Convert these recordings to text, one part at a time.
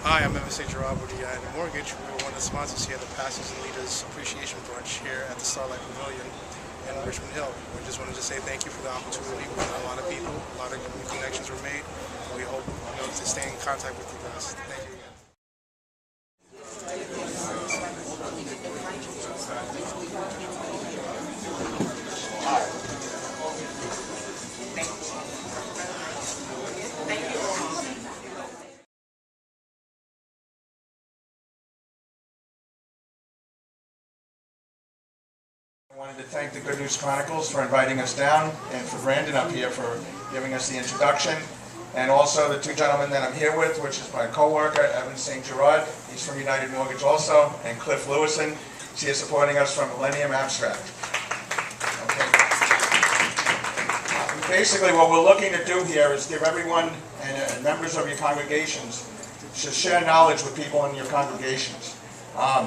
Hi, I'm Evantz Saint-Gerard with the Mortgage. We're one of the sponsors here, the Pastors and Leaders Appreciation Brunch here at the Starlite Pavilion in Richmond Hill. We just wanted to say thank you for the opportunity. We met a lot of people, a lot of new connections were made. We hope to stay in contact with you guys. Thank you again. I wanted to thank the Good News Chronicles for inviting us down, and for Brandon up here for giving us the introduction, and also the two gentlemen that I'm here with, which is my co-worker, Evantz Saint-Gerard. He's from United Mortgage also, and Cliff Lewison. He's here supporting us from Millennium Abstract. Okay. Basically, what we're looking to do here is give everyone and members of your congregations to share knowledge with people in your congregations.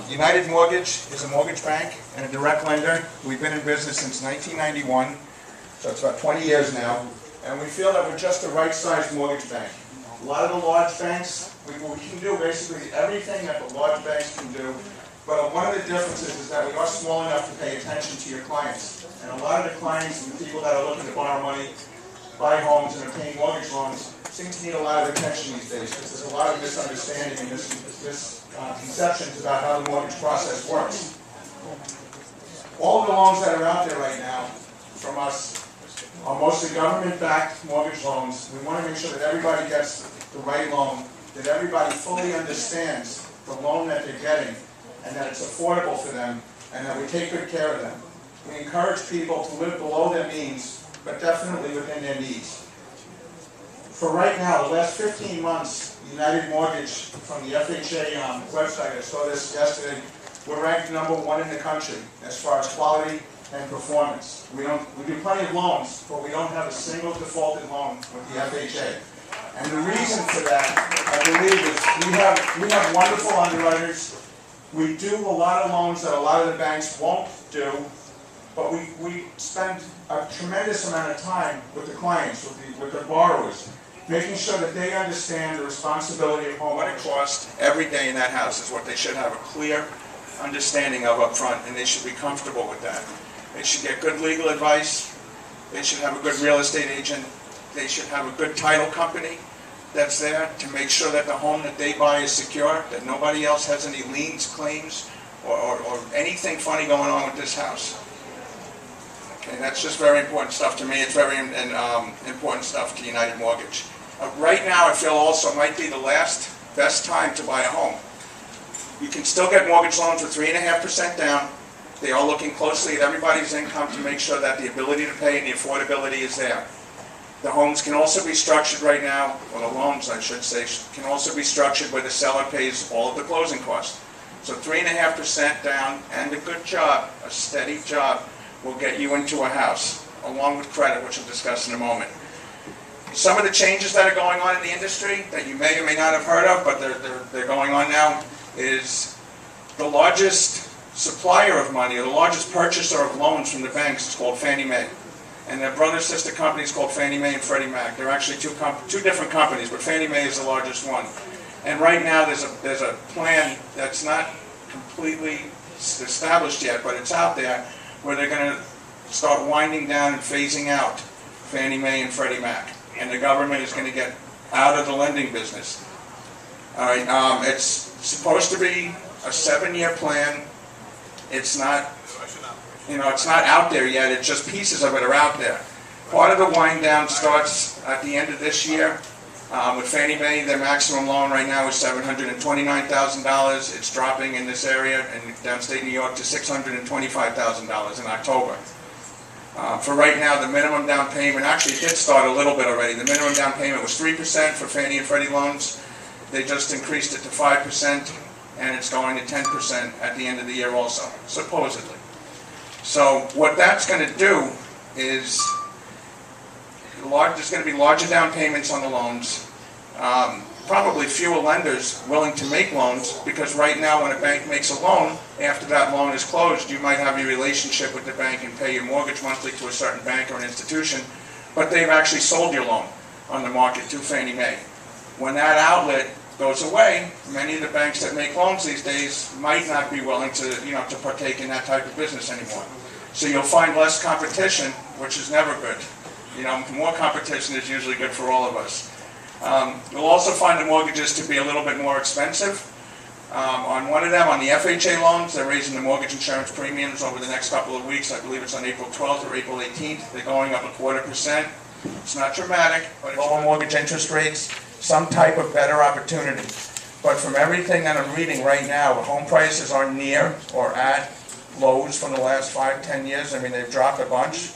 United Mortgage is a mortgage bank and a direct lender. We've been in business since 1991, so it's about 20 years now, and we feel that we're just the right-sized mortgage bank. A lot of the large banks, we can do basically everything that the large banks can do, but one of the differences is that we are small enough to pay attention to your clients. And a lot of the clients and the people that are looking to borrow money, buy homes, and obtain mortgage loans seem to need a lot of attention these days, because there's a lot of misunderstanding and misconceptions about how the mortgage process works. All of the loans that are out there right now from us are mostly government-backed mortgage loans. We want to make sure that everybody gets the right loan, that everybody fully understands the loan that they're getting, and that it's affordable for them, and that we take good care of them. We encourage people to live below their means, but definitely within their needs. For right now, the last 15 months, United Mortgage, from the FHA website, I saw this yesterday, we're ranked #1 in the country as far as quality and performance. We do plenty of loans, but we don't have a single defaulted loan with the FHA. And the reason for that, I believe, is we have wonderful underwriters. We do a lot of loans that a lot of the banks won't do, but we spend a tremendous amount of time with the clients, with the borrowers, making sure that they understand the responsibility of home. What it costs every day in that house is what they should have a clear understanding of up front, and they should be comfortable with that. They should get good legal advice. They should have a good real estate agent. They should have a good title company that's there to make sure that the home that they buy is secure, that nobody else has any liens, claims, or anything funny going on with this house. Okay, that's just very important stuff to me. It's very important stuff to United Mortgage. Right now, I feel also might be the best time to buy a home. You can still get mortgage loans with 3.5% down. They are looking closely at everybody's income to make sure that the ability to pay and the affordability is there. The homes can also be structured right now, or the loans, I should say, can also be structured where the seller pays all of the closing costs. So 3.5% down and a good job, a steady job, will get you into a house, along with credit, which we'll discuss in a moment. Some of the changes that are going on in the industry that you may or may not have heard of, but they're going on now, is the largest supplier of money, or the largest purchaser of loans from the banks is called Fannie Mae. And their brother-sister company is called Fannie Mae and Freddie Mac. They're actually two different companies, but Fannie Mae is the largest one. And right now there's a plan that's not completely established yet, but it's out there, where they're going to start winding down and phasing out Fannie Mae and Freddie Mac. And the government is going to get out of the lending business. All right, it's supposed to be a 7-year plan. It's not, it's not out there yet. It's just pieces of it are out there. Part of the wind down starts at the end of this year. With Fannie Mae, their maximum loan right now is $729,000. It's dropping in this area in downstate New York to $625,000 in October. For right now, the minimum down payment, actually it did start a little bit already. The minimum down payment was 3% for Fannie and Freddie loans. They just increased it to 5%, and it's going to 10% at the end of the year also, supposedly. So what that's going to do is there's going to be larger down payments on the loans, probably fewer lenders willing to make loans, because right now when a bank makes a loan, after that loan is closed, you might have a relationship with the bank and pay your mortgage monthly to a certain bank or an institution, but they've actually sold your loan on the market to Fannie Mae. When that outlet goes away, many of the banks that make loans these days might not be willing to, to partake in that type of business anymore. So you'll find less competition, which is never good. More competition is usually good for all of us. You'll also find the mortgages to be a little bit more expensive. On one of them, on the FHA loans, they're raising the mortgage insurance premiums over the next couple of weeks. I believe it's on April 12th or April 18th. They're going up 0.25%. It's not dramatic, but lower mortgage interest rates, some type of better opportunity. But from everything that I'm reading right now, home prices are near or at lows from the last 5-10 years. I mean, they've dropped a bunch.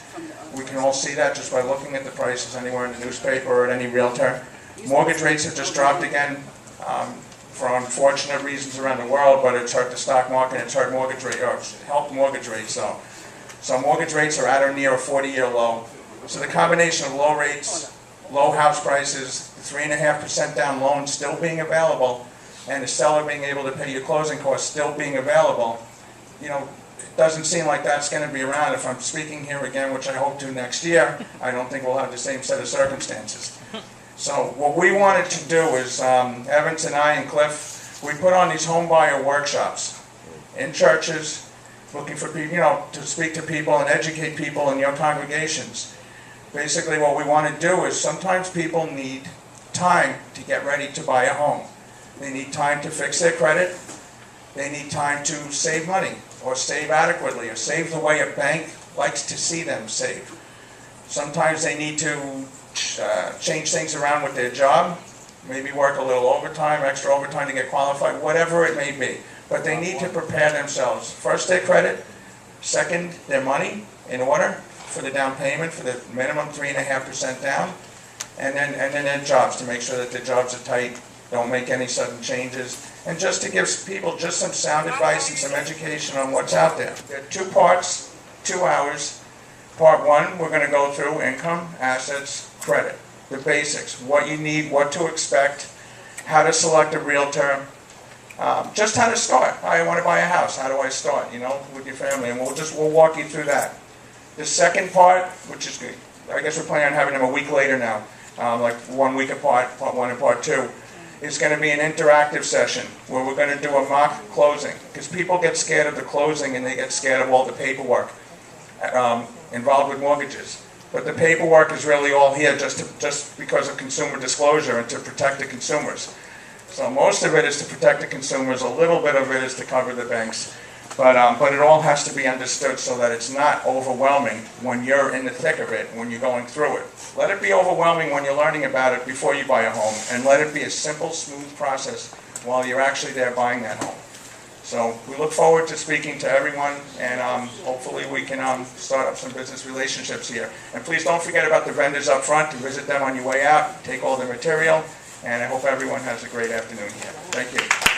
We can all see that just by looking at the prices anywhere in the newspaper or at any realtor. Mortgage rates have just dropped again for unfortunate reasons around the world, but it's hurt the stock market, it's hurt mortgage rate, or helped mortgage rates. So mortgage rates are at or near a 40-year low. So the combination of low rates, low house prices, 3.5% down loan still being available, and the seller being able to pay your closing costs still being available, it doesn't seem like that's going to be around. If I'm speaking here again, which I hope to next year, I don't think we'll have the same set of circumstances. So what we wanted to do is, Evantz and I and Cliff, we put on these home buyer workshops in churches, looking for people, to speak to people and educate people in your congregations. Basically what we want to do is sometimes people need time to get ready to buy a home. They need time to fix their credit. They need time to save money or save adequately or save the way a bank likes to see them save. Sometimes they need to change things around with their job, maybe work a little overtime, extra overtime to get qualified, whatever it may be. But they need to prepare themselves. First, their credit. Second, their money in order for the down payment, for the minimum 3.5% down. And then their jobs, to make sure that their jobs are tight, don't make any sudden changes. And just to give people just some sound advice and some education on what's out there. There are 2 parts, 2 hours. Part 1, we're going to go through income, assets, credit, the basics, what you need, what to expect, how to select a realtor, just how to start. I want to buy a house. How do I start, with your family? And we'll walk you through that. The second part, which is good, I guess we're planning on having them a week later now, like 1 week apart, part 1 and part 2, is going to be an interactive session where we're going to do a mock closing, because people get scared of the closing and they get scared of all the paperwork involved with mortgages. But the paperwork is really all here just because of consumer disclosure and to protect the consumers. So most of it is to protect the consumers, a little bit of it is to cover the banks. But it all has to be understood so that it's not overwhelming when you're in the thick of it, when you're going through it. Let it be overwhelming when you're learning about it before you buy a home, and let it be a simple, smooth process while you're actually there buying that home. So we look forward to speaking to everyone, and hopefully we can start up some business relationships here. And please don't forget about the vendors up front, to visit them on your way out, take all their material, and I hope everyone has a great afternoon here. Thank you.